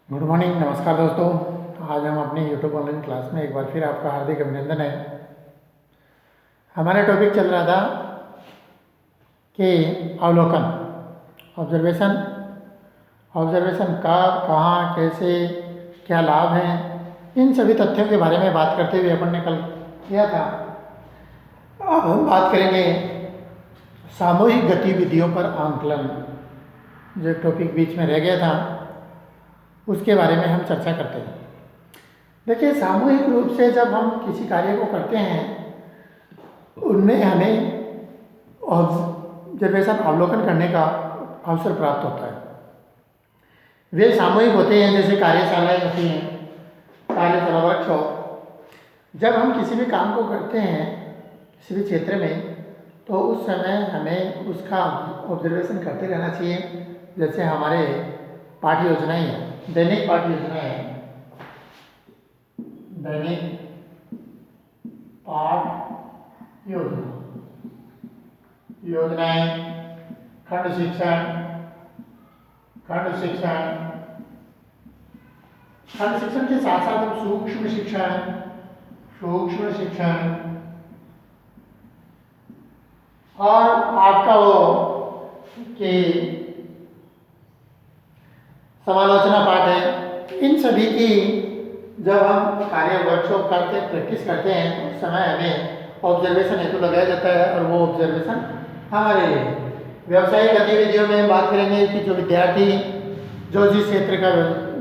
Good morning, नमस्कार दोस्तों। आज हम अपनी यूट्यूब ऑनलाइन क्लास में एक बार फिर आपका हार्दिक अभिनंदन है। हमारा टॉपिक चल रहा था कि अवलोकन, ऑब्जर्वेशन। ऑब्जर्वेशन का कहाँ, कैसे, क्या लाभ हैं, इन सभी तथ्यों के बारे में बात करते हुए अपन ने कल किया था। अब हम बात करेंगे सामूहिक गतिविधियों पर आंकलन। जो एक टॉपिक बीच में रह गया था उसके बारे में हम चर्चा करते हैं। देखिए, सामूहिक रूप से जब हम किसी कार्य को करते हैं उनमें हमें ऑब्जर्वेशन, अवलोकन करने का अवसर प्राप्त होता है। वे सामूहिक होते हैं, जैसे कार्यशालाएं होती हैं, कार्यशाला, वर्कशॉप। जब हम किसी भी काम को करते हैं किसी भी क्षेत्र में, तो उस समय हमें उसका ऑब्जर्वेशन करते रहना चाहिए। जैसे हमारे पाठ्य योजनाएं हैं, दैनिक पाठ्य योजनाएं हैं, दैनिक पाठ योजनाएं, खंड शिक्षण, खंड शिक्षण के साथ साथ हम सूक्ष्म शिक्षण और आपका वो कि समालोचना पाठ है। इन सभी की जब हम कार्य वर्कशॉप करते, प्रैक्टिस करते हैं, उस समय हमें ऑब्जर्वेशन हेतु लगाया जाता है। और वो ऑब्जर्वेशन हमारे व्यावसायिक गतिविधियों में बात करेंगे कि जो विद्यार्थी जो जिस क्षेत्र का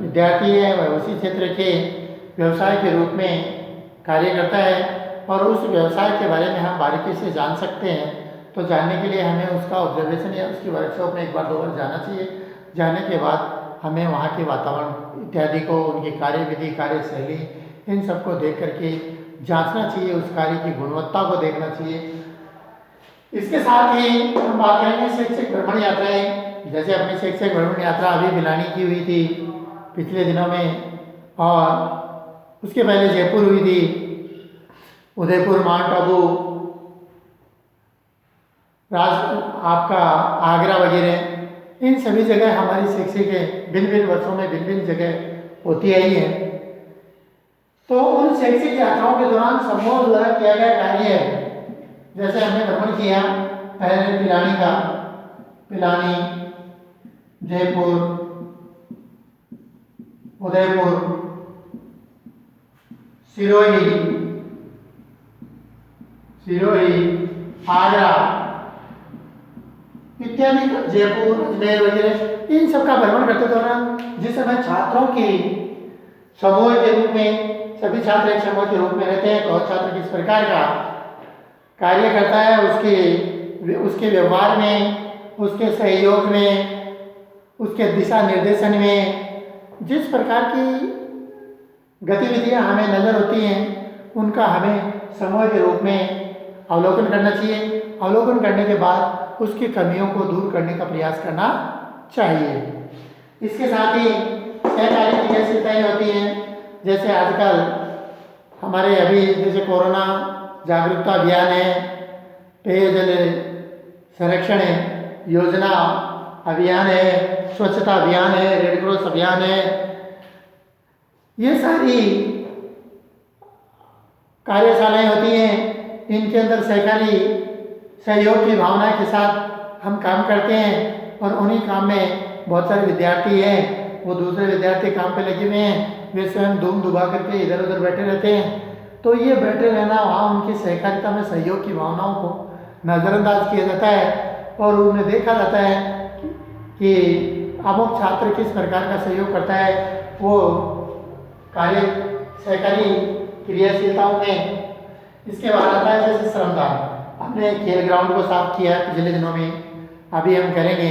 विद्यार्थी है वह उसी क्षेत्र के व्यवसाय के रूप में कार्य करता है और उस व्यवसाय के बारे में हम बारीकी से जान सकते हैं। तो जानने के लिए हमें उसका ऑब्जर्वेशन या उसकी वर्कशॉप में एक बार 2 बार जाना चाहिए। जाने के बाद हमें वहाँ के वातावरण इत्यादि को, उनकी कार्यविधि, कार्यशैली, इन सबको देख करके जांचना चाहिए, उस कार्य की गुणवत्ता को देखना चाहिए। इसके साथ ही हम बात करेंगे शैक्षिक भ्रमण यात्राएं। जैसे अपनी शैक्षिक भ्रमण यात्रा अभी भिलानी की हुई थी पिछले दिनों में, और उसके पहले जयपुर हुई थी, उदयपुर, माउंट आबू, आपका आगरा वगैरह। इन सभी जगह हमारी शैक्षिक भिन्न भिन्न वर्षों में भिन्न भिन्न जगह होती आई है। तो उन शैक्षिक यात्राओं के दौरान समूह द्वारा किया गया कार्य है। जैसे हमने भ्रमण किया पहले पिलानी, जयपुर, उदयपुर, सिरोही, आगरा इत्यादि, जयपुर, अजमेर वगैरह, इन सब का भ्रमण करते दौरान जिस समय छात्रों की समूह के रूप में, सभी छात्र एक समूह के रूप में रहते हैं, तो छात्र किस प्रकार का कार्य करता है, उसके व्यवहार में, उसके सहयोग में, उसके दिशा निर्देशन में जिस प्रकार की गतिविधियां हमें नजर होती हैं, उनका हमें समूह के रूप में अवलोकन करना चाहिए। अवलोकन करने के बाद उसकी कमियों को दूर करने का प्रयास करना चाहिए। इसके साथ ही सहकार्य की जैसे होती हैं। जैसे आजकल हमारे अभी जैसे कोरोना जागरूकता अभियान है, पेयजल संरक्षण योजना अभियान है, स्वच्छता अभियान है, रेड क्रॉस अभियान है। ये सारी कार्यशालाएं होती हैं। इनके अंदर सहकारी सहयोग की भावना के साथ हम काम करते हैं और उन्हीं काम में बहुत सारे विद्यार्थी हैं, वो दूसरे विद्यार्थी काम पे लगे हुए हैं, वे स्वयं धूम दुबा करके इधर उधर बैठे रहते हैं। तो ये बैठे रहना, वहाँ उनकी सहकारिता में सहयोग की भावनाओं को नज़रअंदाज किया जाता है और उन्हें देखा जाता है कि अमुक छात्र किस प्रकार का सहयोग करता है। वो कार्य सहकारी क्रियाशीलताओं में इसके बाद आता है जैसे श्रमदान। हमने खेल ग्राउंड को साफ किया है पिछले दिनों में, अभी हम करेंगे।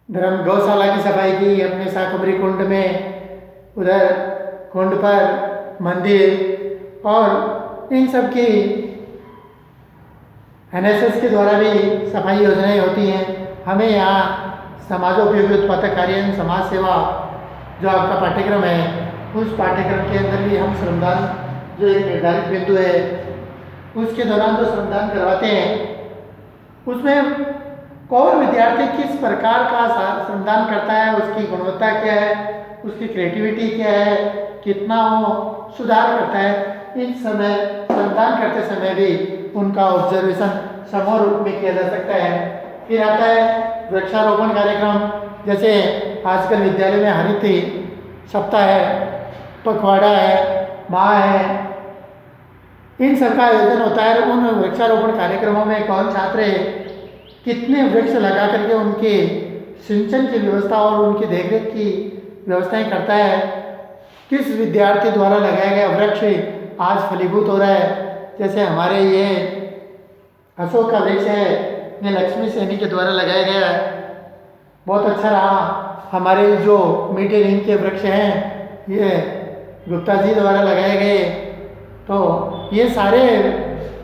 धर्म गौशाला की सफाई की अपने शाकंभरी कुंड में, उधर कुंड पर मंदिर, और इन सब की NSS के द्वारा भी सफाई योजनाएं होती हैं। हमें यहाँ समाजोपयोगी उत्पादक कार्य, समाज सेवा जो आपका पाठ्यक्रम है, उस पाठ्यक्रम के अंदर भी हम श्रमदान, जो एक निर्धारित बिंदु है, उसके दौरान जो श्रमदान करवाते हैं, उसमें कौन विद्यार्थी किस प्रकार का श्रमदान करता है, उसकी गुणवत्ता क्या है, उसकी क्रिएटिविटी क्या है, कितना वो सुधार करता है, इन समय श्रमदान करते समय भी उनका ऑब्जर्वेशन समूह रूप में किया जा सकता है। फिर आता है वृक्षारोपण कार्यक्रम, जैसे आजकल विद्यालय में हरित सप्ताह है, पखवाड़ा है, माह है, इन सब का आयोजन होता है। उन वृक्षारोपण कार्यक्रमों में कौन छात्र कितने वृक्ष लगा करके उनके सिंचन की व्यवस्था और उनकी देखरेख की व्यवस्थाएं करता है, किस विद्यार्थी द्वारा लगाया गया वृक्ष आज फलीभूत हो रहा है। जैसे हमारे ये अशोक का वृक्ष है, ये लक्ष्मी सैनी के द्वारा लगाया गया है, बहुत अच्छा रहा। हमारे जो मीठे नीम के वृक्ष हैं ये गुप्ता जी द्वारा लगाए गए। तो ये सारे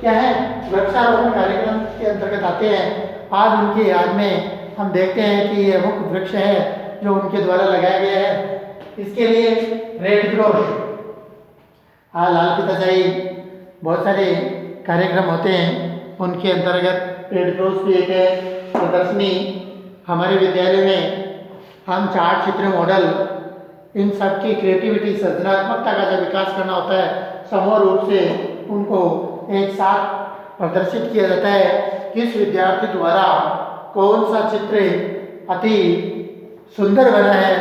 क्या है, वृक्षारोपण कार्यक्रम के अंतर्गत आते हैं। आज उनकी याद में हम देखते हैं कि ये मुख्य वृक्ष है जो उनके द्वारा लगाया गया है। इसके लिए रेड क्रॉस, लाल फीताशाही, बहुत सारे कार्यक्रम होते हैं, उनके अंतर्गत रेड क्रॉस की एक प्रदर्शनी हमारे विद्यालय में हम चार्ट, चित्र, मॉडल, इन सब की क्रिएटिविटी, सृजनात्मकता का जब विकास करना होता है, समूह रूप से उनको एक साथ प्रदर्शित किया जाता है। किस विद्यार्थी द्वारा कौन सा चित्र अति सुंदर बना है,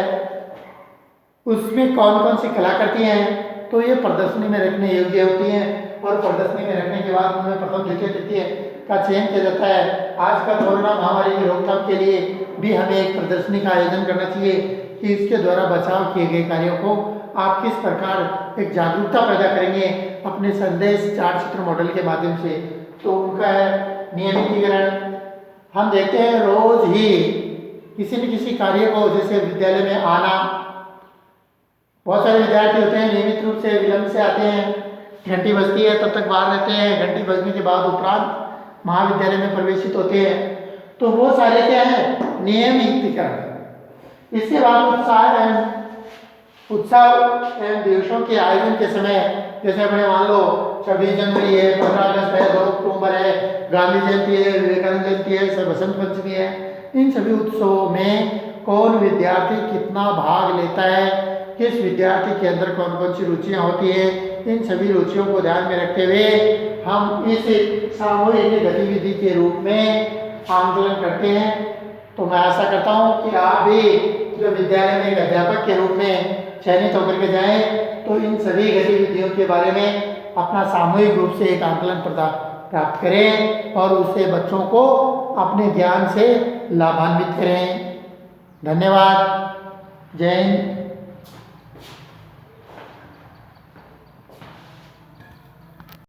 उसमें कौन कौन सी कलाकृति हैं, तो ये प्रदर्शनी में रखने योग्य होती हैं। और प्रदर्शनी में रखने के बाद उनमें प्रथम, द्वितीय, तृतीय का चयन किया जाता है। आज का कोरोना महामारी की रोकथाम के लिए भी हमें एक प्रदर्शनी का आयोजन करना चाहिए कि इसके द्वारा बचाव किए गए कार्यों को आप किस प्रकार एक जागरूकता पैदा करेंगे अपने संदेश, चार्ट, चित्र, मॉडल के माध्यम से। तो उनका है नियमितीकरण। हम देखते हैं रोज ही किसी न किसी कार्य को, जैसे विद्यालय में आना, बहुत सारे विद्यार्थी होते हैं नियमित रूप से विलंब से आते हैं, घंटी बजती है तब तक बाहर रहते हैं, घंटी बजने के बाद उपरांत महाविद्यालय में प्रवेशित होते हैं। तो वो सारे क्या है, नियमितीकरण। इसके बाद उत्सव एवं दिवसों के आयोजन के समय, जैसे अपने मान लो 26 जनवरी है, 15 अगस्त है, 2 अक्टूबर है, गांधी जयंती है, विवेकानंद जयंती है, बसंत पंचमी है, इन सभी उत्सवों में कौन विद्यार्थी कितना भाग लेता है, किस विद्यार्थी के अंदर कौन कौन सी रुचियाँ होती है, इन सभी रुचियों को ध्यान में रखते हुए हम इस सामूहिक गतिविधि के रूप में आंदोलन करते हैं। तो मैं आशा करता हूँ कि आप भी जो विद्यालय में एक अध्यापक के रूप में चयनित होकर के जाएं, तो इन सभी गतिविधियों के बारे में अपना सामूहिक रूप से एक आकलन प्राप्त करें और उससे बच्चों को अपने ज्ञान से लाभान्वित करें। धन्यवाद। जय हिंद।